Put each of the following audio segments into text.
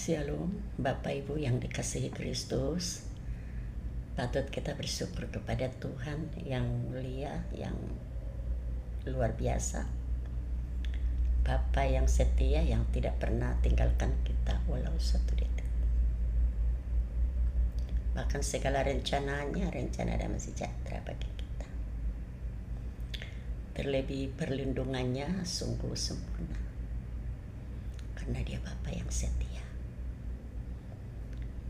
Shalom, Bapak Ibu yang dikasihi Kristus. Patut kita bersyukur kepada Tuhan yang mulia, yang luar biasa. Bapa yang setia, yang tidak pernah tinggalkan kita walau satu detik. Bahkan segala rencananya, rencana damai sejahtera bagi kita. Terlebih perlindungannya sungguh sempurna. Karena dia Bapa yang setia.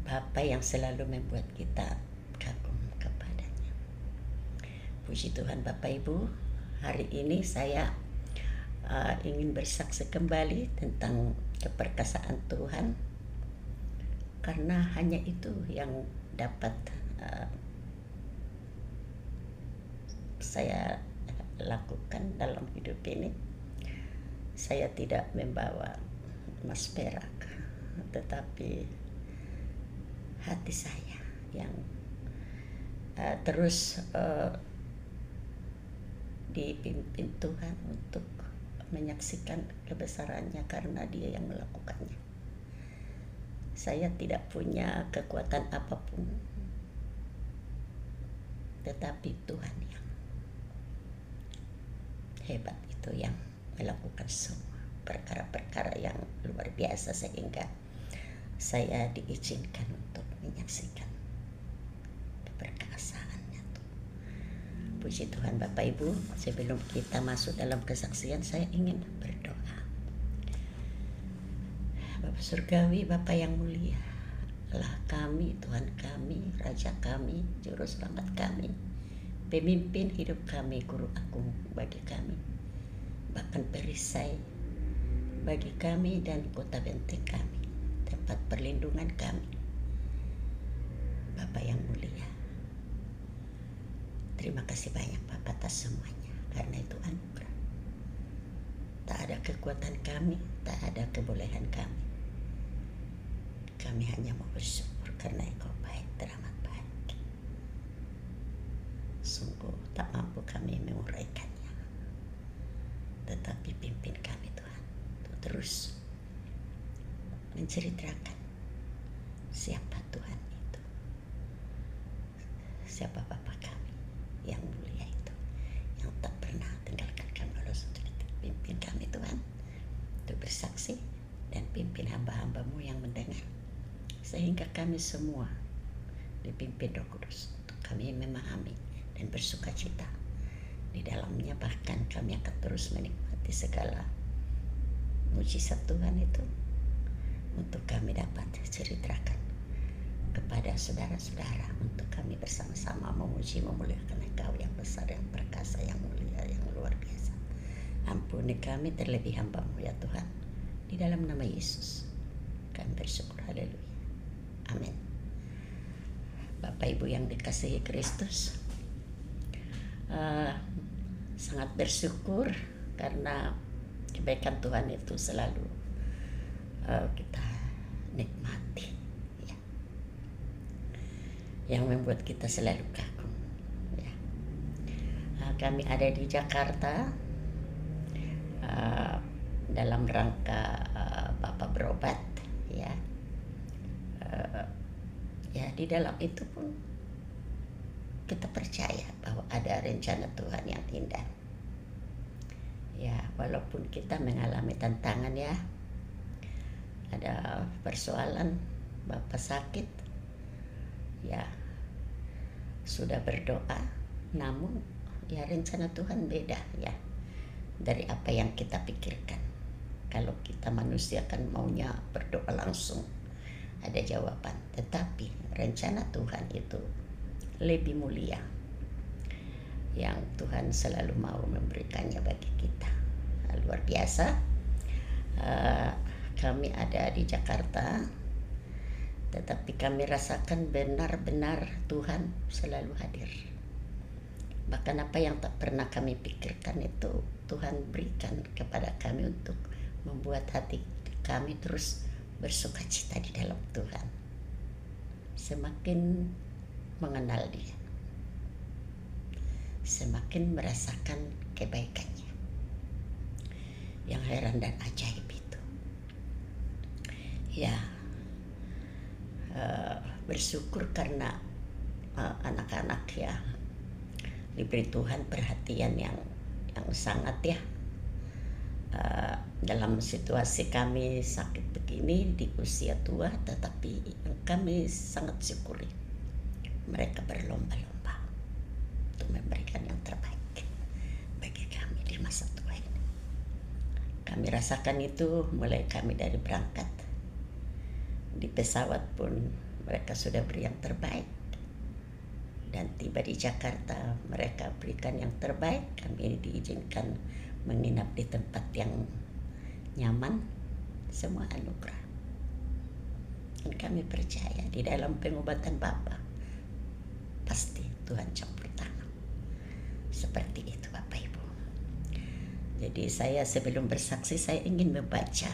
Bapa yang selalu membuat kita kagum kepadanya. Puji Tuhan Bapak Ibu, hari ini saya ingin bersaksi kembali tentang keperkasaan Tuhan. Karena hanya itu yang dapat saya lakukan dalam hidup ini. Saya tidak membawa emas perak, tetapi hati saya yang terus dipimpin Tuhan untuk menyaksikan kebesarannya karena dia yang melakukannya. Saya tidak punya kekuatan apapun, tetapi Tuhan yang hebat itu yang melakukan semua perkara-perkara yang luar biasa sehingga saya diizinkan untuk menyaksikan keperkasaannya. Puji Tuhan Bapak Ibu, sebelum kita masuk dalam kesaksian saya ingin berdoa. Bapa Surgawi, Bapa yang mulia, Allah kami, Tuhan kami, Raja kami, Juru Selamat kami, pemimpin hidup kami, Guru Agung bagi kami, bahkan perisai bagi kami dan kota benteng kami, tempat perlindungan kami. Bapa yang mulia, terima kasih banyak Bapa atas semuanya, karena itu anugerah. Tak ada kekuatan kami, tak ada kebolehan kami. Kami hanya mau bersyukur karena Engkau baik, teramat baik. Sungguh tak mampu kami menguraikannya. Tetapi pimpin kami Tuhan, untuk terus menceritakan siapa Tuhan itu, siapa Bapa kami yang mulia itu, yang tak pernah tinggalkan kami walau satu detik. Pimpin kami Tuhan untuk bersaksi dan pimpin hamba-hambamu yang mendengar, sehingga kami semua dipimpin Roh Kudus untuk kami memahami dan bersuka cita di dalamnya. Bahkan kami akan terus menikmati segala mujizat Tuhan itu untuk kami dapat ceritakan kepada saudara-saudara, untuk kami bersama-sama memuji memuliakan Engkau yang besar, yang perkasa, yang mulia, yang luar biasa. Ampuni kami terlebih hamba-Mu ya Tuhan, di dalam nama Yesus kami bersyukur. Haleluya, amin. Bapak Ibu yang dikasihi Kristus, sangat bersyukur karena kebaikan Tuhan itu selalu kita nikmati, ya, yang membuat kita selalu kagum, ya. Kami ada di Jakarta dalam rangka Bapak berobat, ya. Ya, di dalam itu pun kita percaya bahwa ada rencana Tuhan yang indah. Ya, walaupun kita mengalami tantangan, ya, ada persoalan, Bapak sakit, ya, sudah berdoa, namun ya rencana Tuhan beda, ya, dari apa yang kita pikirkan. Kalau kita manusia kan maunya berdoa langsung ada jawaban, tetapi rencana Tuhan itu lebih mulia, yang Tuhan selalu mau memberikannya bagi kita. Luar biasa. Kami ada di Jakarta, tetapi kami rasakan benar-benar Tuhan selalu hadir. Bahkan apa yang tak pernah kami pikirkan itu Tuhan berikan kepada kami untuk membuat hati kami terus bersuka cita di dalam Tuhan. Semakin mengenal Dia, semakin merasakan kebaikannya yang heran dan ajaib itu. Ya, bersyukur karena anak-anak ya diberi Tuhan perhatian yang sangat ya. Dalam situasi kami sakit begini di usia tua, tetapi kami sangat syukuri mereka berlomba-lomba untuk memberikan yang terbaik bagi kami di masa tua ini. Kami rasakan itu mulai kami dari berangkat. Di pesawat pun mereka sudah beri yang terbaik. Dan tiba di Jakarta mereka berikan yang terbaik. Kami diizinkan menginap di tempat yang nyaman. Semua anugerah. Dan kami percaya di dalam pengobatan Bapa pasti Tuhan campur tangan. Seperti itu Bapak Ibu. Jadi saya sebelum bersaksi saya ingin membaca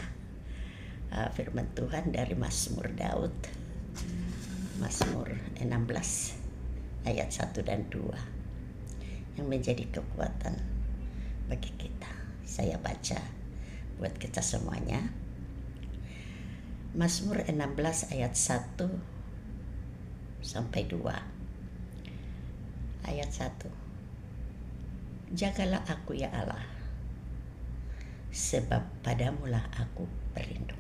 firman Tuhan dari Mazmur Daud. Mazmur 16 ayat 1 dan 2 yang menjadi kekuatan bagi kita. Saya baca buat kita semuanya. Mazmur 16 ayat 1 sampai 2. Ayat 1. Jagalah aku ya Allah, sebab padamulah aku berlindung.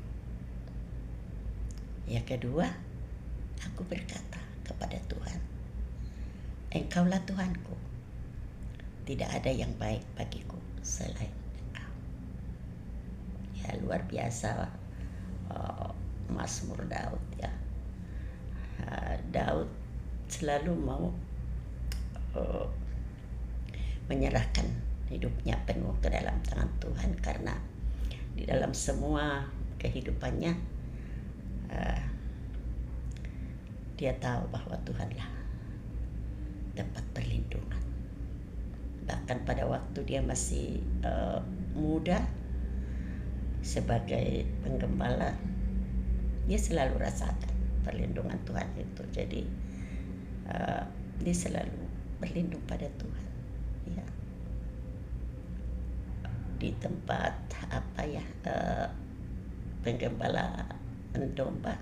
Yang kedua, aku berkata kepada Tuhan, Engkaulah Tuhanku, tidak ada yang baik bagiku selain Engkau. Ya luar biasa Mazmur Daud ya. Daud selalu mau menyerahkan hidupnya penuh ke dalam tangan Tuhan, karena di dalam semua kehidupannya dia tahu bahwa Tuhanlah tempat perlindungan. Bahkan pada waktu dia masih muda sebagai penggembala, dia selalu rasakan perlindungan Tuhan itu. Jadi dia selalu berlindung pada Tuhan ya. Di tempat penggembala domba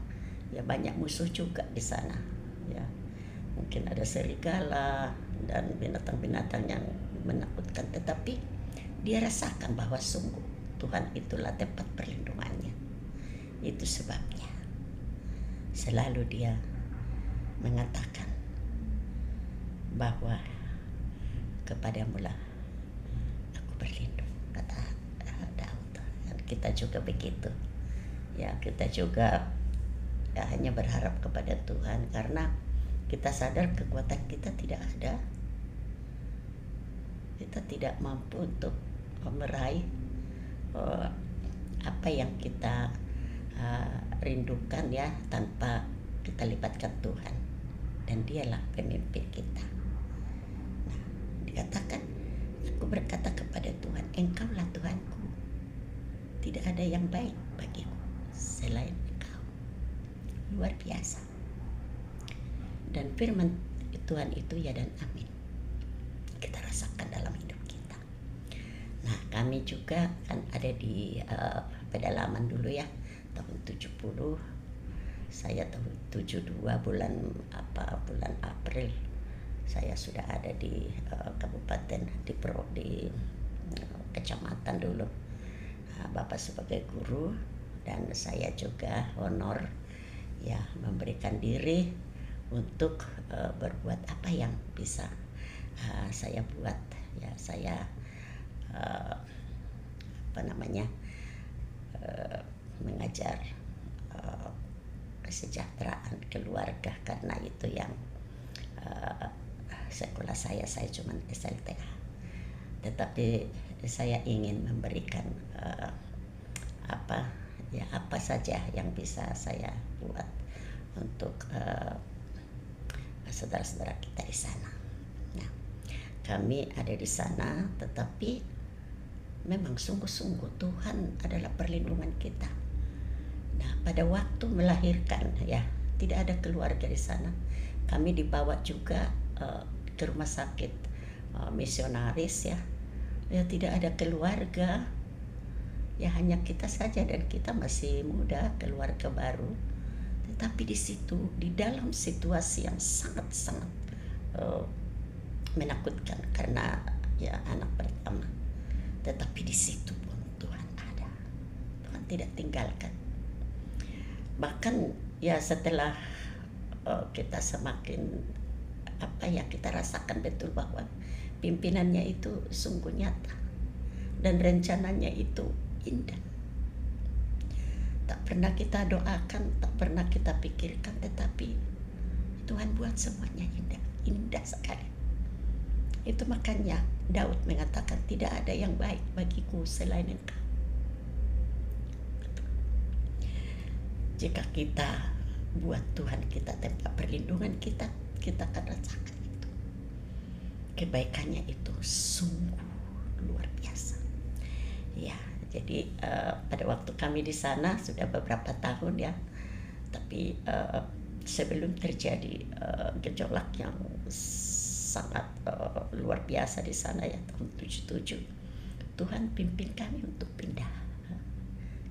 ya, banyak musuh juga di sana ya. Mungkin ada serigala dan binatang-binatang yang menakutkan, tetapi dia rasakan bahwa sungguh Tuhan itulah tempat perlindungannya. Itu sebabnya selalu dia mengatakan bahwa kepadamulah aku berlindung, kata Daud. Dan kita juga begitu ya, kita juga ya hanya berharap kepada Tuhan, karena kita sadar kekuatan kita tidak ada. Kita tidak mampu untuk meraih apa yang kita rindukan ya, tanpa kita libatkan Tuhan, dan dialah pemimpin kita. Nah, dikatakan, aku berkata kepada Tuhan, Engkaulah Tuhanku, tidak ada yang baik bagiku selain Engkau. Luar biasa. Dan firman Tuhan itu ya dan amin, kita rasakan dalam hidup kita. Nah, kami juga kan ada di pedalaman dulu ya, tahun 70. Saya tahun 72 bulan April saya sudah ada di kabupaten di kecamatan dulu. Bapak sebagai guru dan saya juga honor ya, memberikan diri untuk berbuat apa yang bisa saya buat ya. Saya mengajar kesejahteraan keluarga, karena itu yang sekolah saya cuma SLTA, tetapi saya ingin memberikan apa saja yang bisa saya buat untuk saudara-saudara kita di sana. Nah, kami ada di sana, tetapi memang sungguh-sungguh Tuhan adalah perlindungan kita. Nah, pada waktu melahirkan ya, tidak ada keluarga di sana. Kami dibawa juga ke rumah sakit misionaris ya. Ya tidak ada keluarga. Ya hanya kita saja, dan kita masih muda, keluarga baru. Tetapi di situ, di dalam situasi yang sangat-sangat menakutkan karena ya anak pertama, tetapi di situ pun Tuhan ada. Tuhan tidak tinggalkan. Bahkan ya setelah kita semakin kita rasakan betul bahwa pimpinannya itu sungguh nyata dan rencananya itu indah. Tak pernah kita doakan, tak pernah kita pikirkan, tetapi Tuhan buat semuanya indah, indah sekali. Itu makanya Daud mengatakan tidak ada yang baik bagiku selain Engkau. Jika kita buat Tuhan kita tempat perlindungan kita akan rasakan itu. Kebaikannya itu sungguh luar biasa. Ya, jadi pada waktu kami di sana sudah beberapa tahun ya, tapi sebelum terjadi gejolak yang sangat luar biasa di sana ya tahun 77, Tuhan pimpin kami untuk pindah.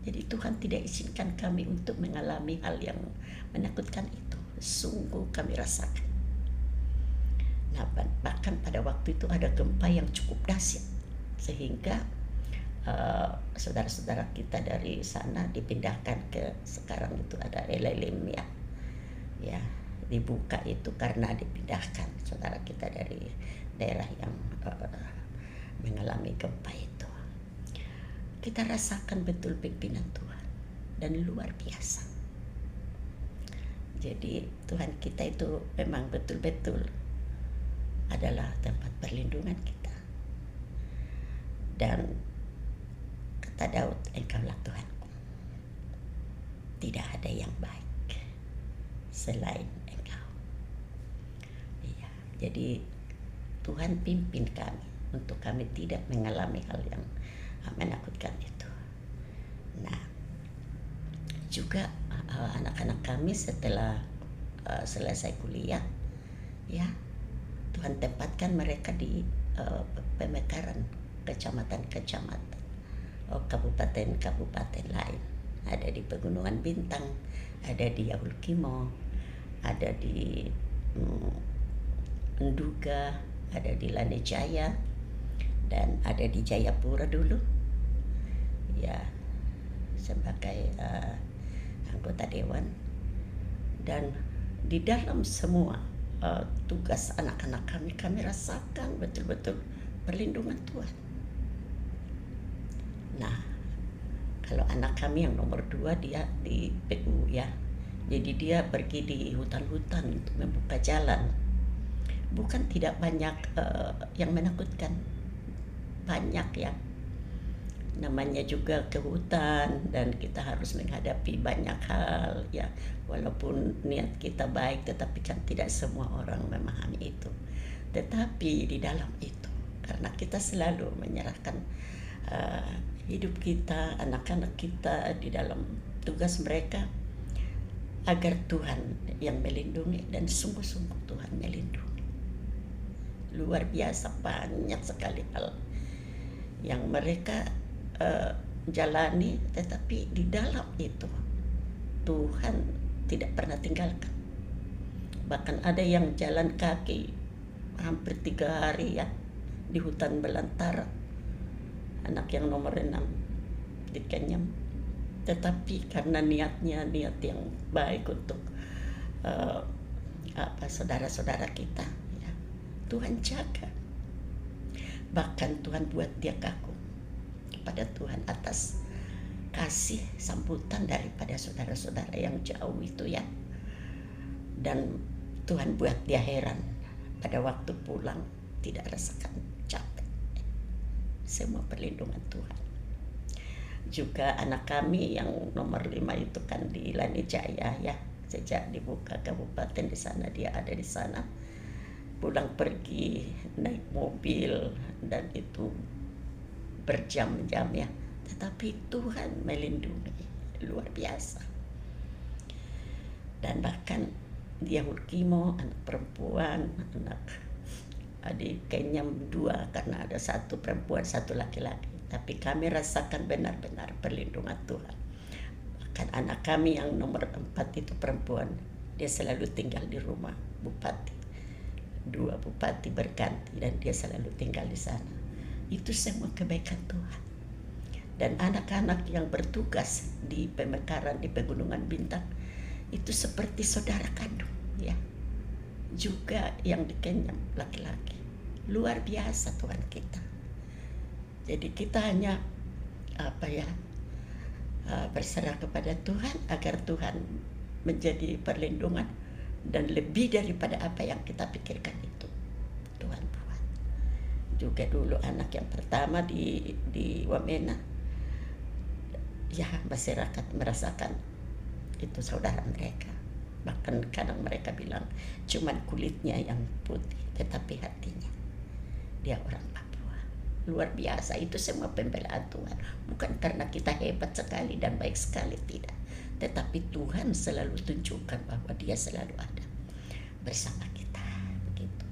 Jadi Tuhan tidak izinkan kami untuk mengalami hal yang menakutkan itu. Sungguh kami rasakan. Nah, bahkan pada waktu itu ada gempa yang cukup dahsyat sehingga saudara-saudara kita dari sana dipindahkan ke sekarang itu ada LLM ya dibuka itu karena dipindahkan saudara kita dari daerah yang mengalami gempa itu. Kita rasakan betul pimpinan Tuhan dan luar biasa. Jadi Tuhan kita itu memang betul-betul adalah tempat perlindungan kita. Dan kata Daud, Engkaulah Tuhanku. Tidak ada yang baik selain Engkau. Iya, jadi Tuhan pimpin kami untuk kami tidak mengalami hal yang menakutkan itu. Nah, juga anak-anak kami setelah selesai kuliah, ya Tuhan tempatkan mereka di pemekaran kecamatan-kecamatan, kabupaten-kabupaten lain. Ada di Pegunungan Bintang, ada di Yahukimo, ada di Nduga, ada di Lanejaya, dan ada di Jayapura dulu. Ya, sebagai anggota dewan. Dan di dalam semua tugas anak-anak kami rasakan betul-betul perlindungan Tuhan. Nah, kalau anak kami yang nomor 2 dia di PU ya, jadi dia pergi di hutan-hutan untuk membuka jalan. Bukan tidak banyak yang menakutkan, banyak ya. Namanya juga ke hutan dan kita harus menghadapi banyak hal ya. Walaupun niat kita baik, tetapi kan tidak semua orang memahami itu. Tetapi di dalam itu, karena kita selalu menyerahkan hidup kita, anak-anak kita di dalam tugas mereka, agar Tuhan yang melindungi, dan sungguh-sungguh Tuhan melindungi. Luar biasa banyak sekali hal yang mereka jalani, tetapi di dalam itu Tuhan tidak pernah tinggalkan. Bahkan ada yang jalan kaki hampir 3 hari ya di hutan belantara, anak yang nomor 6 di Kenyam, tetapi karena niatnya niat yang baik untuk saudara-saudara kita ya, Tuhan jaga. Bahkan Tuhan buat dia kagum kepada Tuhan atas kasih sambutan daripada saudara-saudara yang jauh itu ya. Dan Tuhan buat dia heran pada waktu pulang tidak rasakan capek. Semua perlindungan Tuhan. Juga anak kami yang nomor 5 itu kan di Lanijaya ya, sejak dibuka kabupaten di sana dia ada di sana. Pulang pergi naik mobil dan itu berjam-jam ya, tetapi Tuhan melindungi luar biasa. Dan bahkan dia Yahukimo, anak perempuan, anak adik Kenyam 2 karena ada 1 perempuan 1 laki-laki, tapi kami rasakan benar-benar perlindungan Tuhan. Bahkan anak kami yang nomor 4 itu perempuan, dia selalu tinggal di rumah bupati. 2 bupati berganti dan dia selalu tinggal di sana. Itu semua kebaikan Tuhan. Dan anak-anak yang bertugas di Pemekaran, di Pegunungan Bintang, itu seperti saudara kandung, ya. Juga yang di Kenyam, laki-laki. Luar biasa Tuhan kita. Jadi kita hanya berserah kepada Tuhan agar Tuhan menjadi perlindungan, dan lebih daripada apa yang kita pikirkan itu Tuhan buat. Juga dulu anak yang pertama di Wamena, ya masyarakat merasakan itu saudara mereka. Bahkan kadang mereka bilang cuman kulitnya yang putih, tetapi hatinya dia orang Papua. Luar biasa, itu semua pembelaan Tuhan. Bukan karena kita hebat sekali dan baik sekali, tidak. Tetapi Tuhan selalu tunjukkan bahwa dia selalu ada bersama kita. Begitu.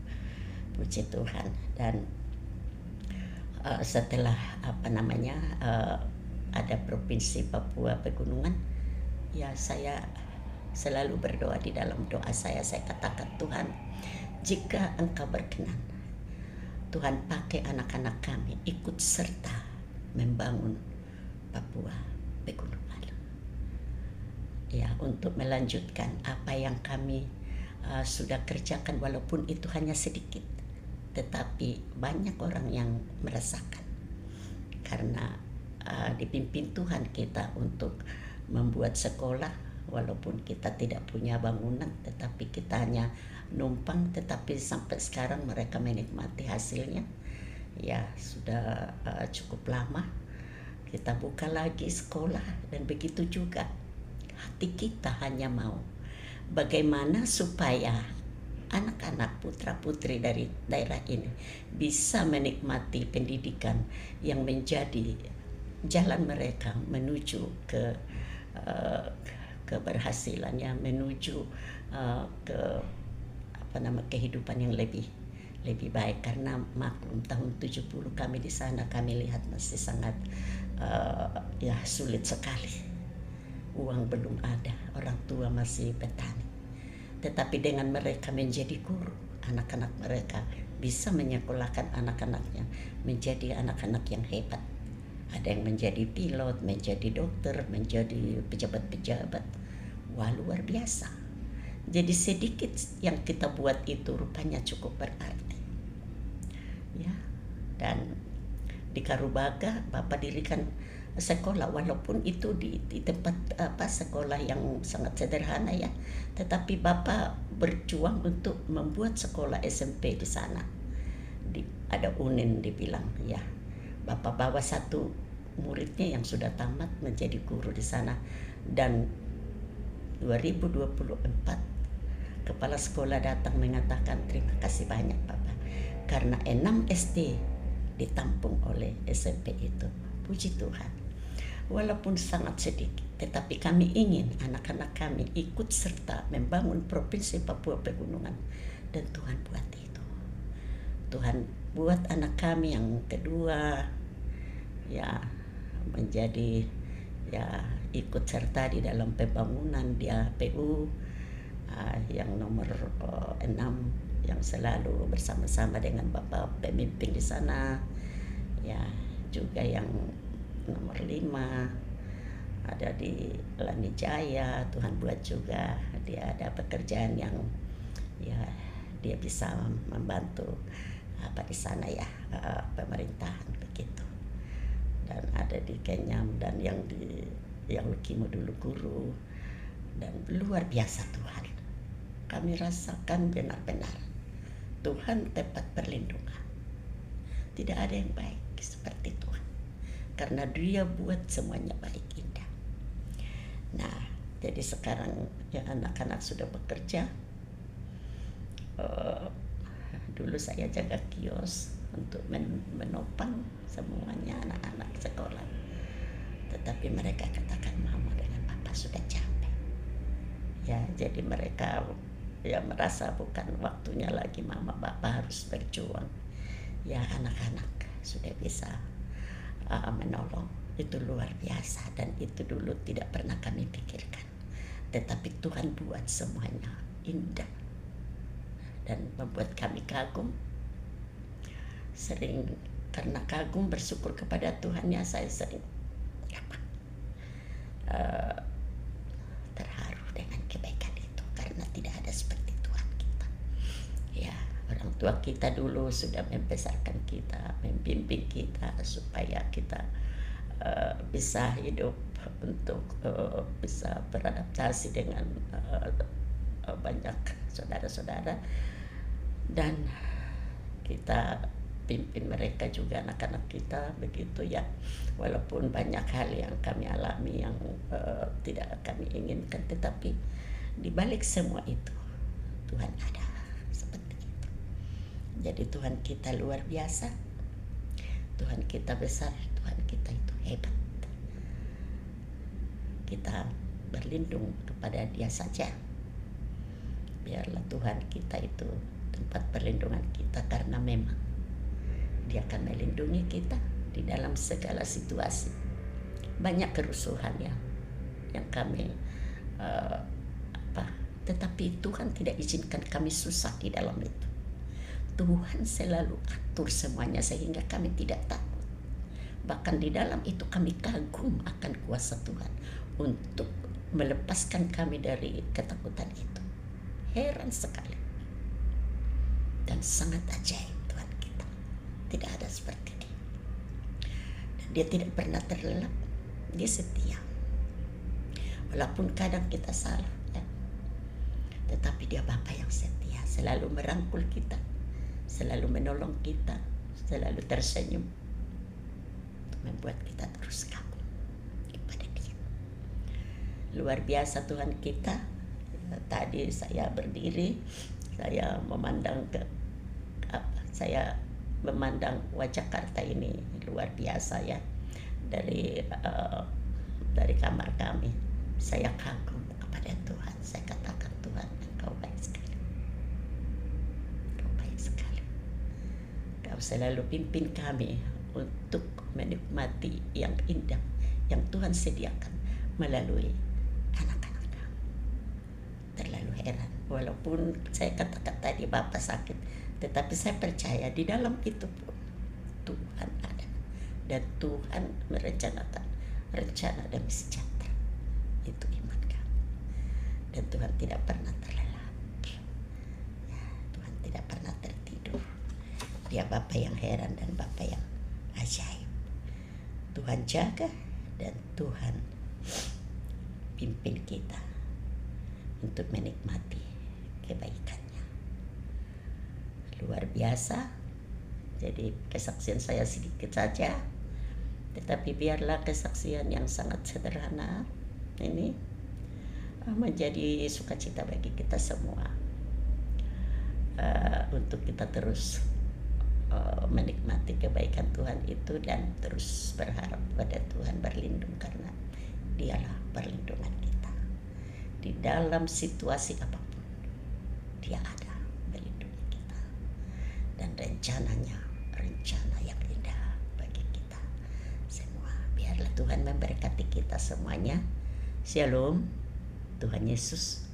Puji Tuhan. Dan setelah ada Provinsi Papua Pegunungan, ya saya selalu berdoa. Di dalam doa saya katakan, Tuhan, jika Engkau berkenan, Tuhan pakai anak-anak kami ikut serta membangun Papua Pegunungan, ya, untuk melanjutkan apa yang kami sudah kerjakan, walaupun itu hanya sedikit, tetapi banyak orang yang merasakan. Karena dipimpin Tuhan kita untuk membuat sekolah, walaupun kita tidak punya bangunan, tetapi kita hanya numpang, tetapi sampai sekarang mereka menikmati hasilnya. Ya, sudah cukup lama kita buka lagi sekolah, dan begitu juga hati kita hanya mau bagaimana supaya anak-anak putra-putri dari daerah ini bisa menikmati pendidikan yang menjadi jalan mereka menuju ke keberhasilannya, menuju ke kehidupan yang lebih baik. Karena maklum tahun 70 kami di sana, kami lihat masih sangat sulit sekali. Uang belum ada, orang tua masih petani. Tetapi dengan mereka menjadi guru, anak-anak mereka bisa menyekolahkan anak-anaknya menjadi anak-anak yang hebat. Ada yang menjadi pilot, menjadi dokter, menjadi pejabat-pejabat. Wah, luar biasa. Jadi sedikit yang kita buat itu rupanya cukup berarti. Ya. Dan di Karubaga Bapak dirikan sekolah, walaupun itu di tempat sekolah yang sangat sederhana, ya, tetapi Bapak berjuang untuk membuat sekolah SMP di sana. Ada UNIN dibilang, ya. Bapak bawa satu muridnya yang sudah tamat menjadi guru di sana, dan 2024 kepala sekolah datang mengatakan terima kasih banyak Bapak karena 6 SD ditampung oleh SMP itu. Puji Tuhan. Walaupun sangat sedikit, tetapi kami ingin anak-anak kami ikut serta membangun Provinsi Papua Pegunungan, dan Tuhan buat itu. Tuhan buat anak kami yang kedua, ya, menjadi, ya, ikut serta di dalam pembangunan dia PU, yang nomor 6 yang selalu bersama-sama dengan Bapak pemimpin di sana, ya, juga yang nomor 5 ada di Lanijaya. Tuhan buat juga dia ada pekerjaan yang, ya, dia bisa membantu di sana, ya, pemerintahan begitu. Dan ada di Kenyam, dan yang Lukimo dulu guru. Dan luar biasa Tuhan. Kami rasakan benar-benar Tuhan tempat perlindungan. Tidak ada yang baik seperti Tuhan, karena Dia buat semuanya baik, indah. Nah, jadi sekarang ya anak-anak sudah bekerja. Dulu saya jaga kios untuk menopang semuanya anak-anak sekolah. Tetapi mereka katakan, Mama dengan Papa sudah capek. Ya, jadi mereka ya merasa bukan waktunya lagi Mama, Papa harus berjuang. Ya, anak-anak sudah bisa menolong. Itu luar biasa dan itu dulu tidak pernah kami pikirkan. Tetapi Tuhan buat semuanya indah dan membuat kami kagum. Sering karena kagum bersyukur kepada Tuhan ya, saya sering terharu dengan kebaikan itu karena tidak ada seperti Tuhan kita. Ya, orang tua kita dulu sudah membesarkan kita, membimbing kita supaya kita bisa hidup untuk bisa beradaptasi dengan banyak saudara-saudara, dan kita pimpin mereka juga anak-anak kita begitu ya, walaupun banyak hal yang kami alami yang tidak kami inginkan, tetapi di balik semua itu Tuhan ada seperti itu. Jadi Tuhan kita luar biasa, Tuhan kita besar, Tuhan kita itu hebat. Kita berlindung kepada Dia saja. Biarlah Tuhan kita itu tempat perlindungan kita, karena memang Dia akan melindungi kita di dalam segala situasi. Banyak kerusuhan ya yang kami tetapi Tuhan tidak izinkan kami susah di dalam itu. Tuhan selalu atur semuanya sehingga kami tidak takut. Bahkan di dalam itu kami kagum akan kuasa Tuhan untuk melepaskan kami dari ketakutan itu. Heran sekali dan sangat ajaib Tuhan kita. Tidak ada seperti Dia. Dan Dia tidak pernah terlelap. Dia setia. Walaupun kadang kita salah ya, tetapi Dia Bapa yang setia, selalu merangkul kita, selalu menolong kita, selalu tersenyum untuk membuat kita terus kagum kepada Dia. Luar biasa Tuhan kita. Tadi saya berdiri, saya memandang saya memandang wajah Jakarta ini luar biasa ya, dari kamar kami. Saya kagum kepada Tuhan. Saya katakan, Tuhan, Engkau baik sekali. Engkau baik sekali. Engkau selalu pimpin kami untuk menikmati yang indah yang Tuhan sediakan melalui anak-anak kami. Terlalu heran. Walaupun saya katakan tadi Bapak sakit, tetapi saya percaya di dalam itu pun Tuhan ada. Dan Tuhan merencanakan rencana demi sejahtera. Itu iman kami. Dan Tuhan tidak pernah terlelap. Ya, Tuhan tidak pernah tertidur. Dia Bapa yang heran dan Bapa yang ajaib. Tuhan jaga dan Tuhan pimpin kita untuk menikmati kebaikannya. Luar biasa. Jadi kesaksian saya sedikit saja, tetapi biarlah kesaksian yang sangat sederhana ini menjadi sukacita bagi kita semua, untuk kita terus menikmati kebaikan Tuhan itu dan terus berharap pada Tuhan, berlindung karena Dialah perlindungan kita. Di dalam situasi apapun Dia ada melindungi kita, dan rencananya rencana yang indah bagi kita semua. Biarlah Tuhan memberkati kita semuanya. Shalom. Tuhan Yesus